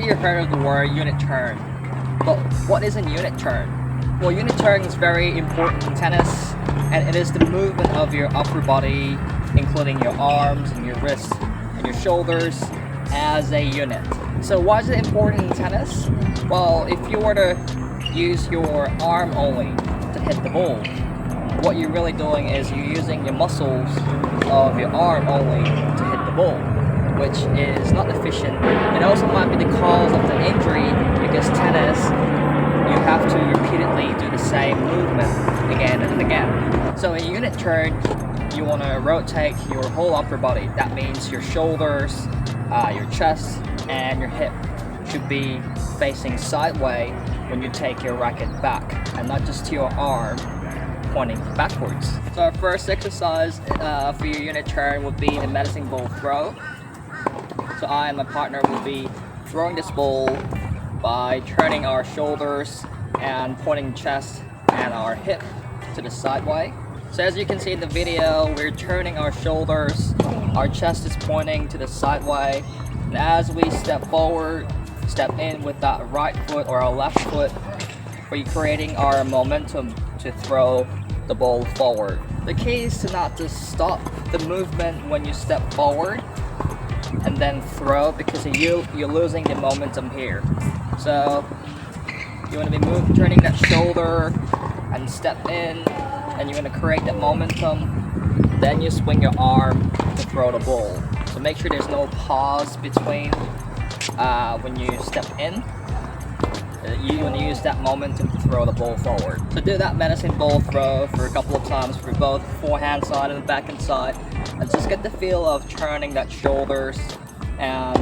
you heard of the word unit turn. But what is a unit turn? Well, unit turn is very important in tennis, and it is the movement of your upper body, including your arms and your wrists and your shoulders, as a unit. So why is it important in tennis? Well, if you were to use your arm only to hit the ball, what you're really doing is you're using your muscles of your arm only to hit the ball, which is not efficient. It also might be the cause of the injury because tennis, you have to repeatedly do the same movement again and again. So in unit turn, you want to rotate your whole upper body. That means your shoulders, your chest, and your hip should be facing sideways when you take your racket back, and not just to your arm pointing backwards. So our first exercise for your unit turn would be the medicine ball throw. So I and my partner will be throwing this ball by turning our shoulders and pointing chest and our hip to the sideway. So as you can see in the video, we're turning our shoulders, our chest is pointing to the sideway, and as we step forward, step in with that right foot or our left foot, we're creating our momentum to throw the ball forward. The key is to not just stop the movement when you step forward and then throw, because you're losing the momentum here. So you want to be turning that shoulder and step in, and you're going to create that momentum. Then you swing your arm to throw the ball. So make sure there's no pause between when you step in. You want to use that momentum to throw the ball forward. So do that medicine ball throw for a couple of times for both forehand side and the backhand side, and just get the feel of turning that shoulders and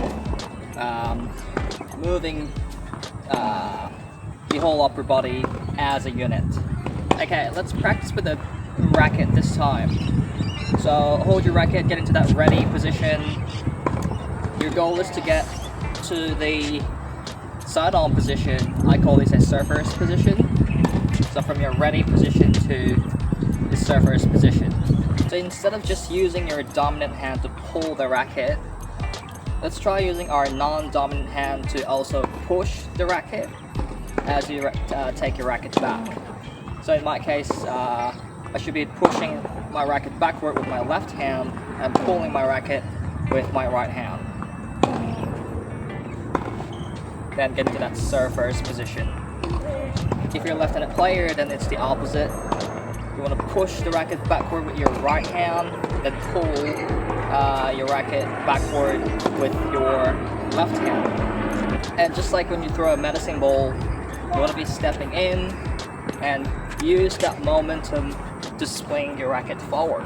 moving the whole upper body as a unit. Okay, let's practice with the racket this time. So hold your racket, get into that ready position. Your goal is to get to the side-on position. I call this a surfer's position. So from your ready position to the surfer's position. So instead of just using your dominant hand to pull the racket, let's try using our non-dominant hand to also push the racket as you take your racket back. So in my case, I should be pushing my racket backward with my left hand and pulling my racket with my right hand. Then get into that surfer's position. If you're a left-handed player, then it's the opposite. You want to push the racket backward with your right hand, then pull your racket backward with your left hand. And just like when you throw a medicine ball, you want to be stepping in and use that momentum to swing your racket forward.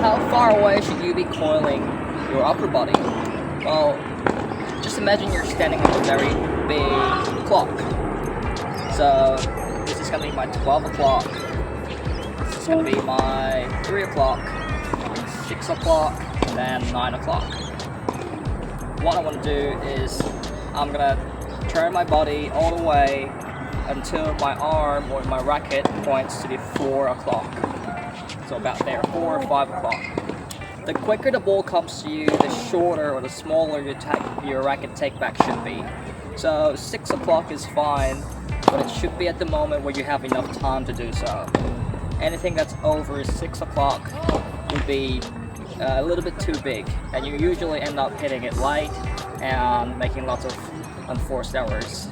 How far away should you be coiling your upper body? Well, just imagine you're standing on a very big clock. So this is going to be my 12 o'clock, this is going to be my 3 o'clock, 6 o'clock, and then 9 o'clock. What I want to do is I'm going to turn my body all the way until my arm or my racket points to the 4 o'clock. So about there, 4 or 5 o'clock. The quicker the ball comes to you, the shorter or the smaller your racket take back should be. So 6 o'clock is fine, but it should be at the moment where you have enough time to do so. Anything that's over 6 o'clock would be a little bit too big, and you usually end up hitting it light and making lots of unforced errors.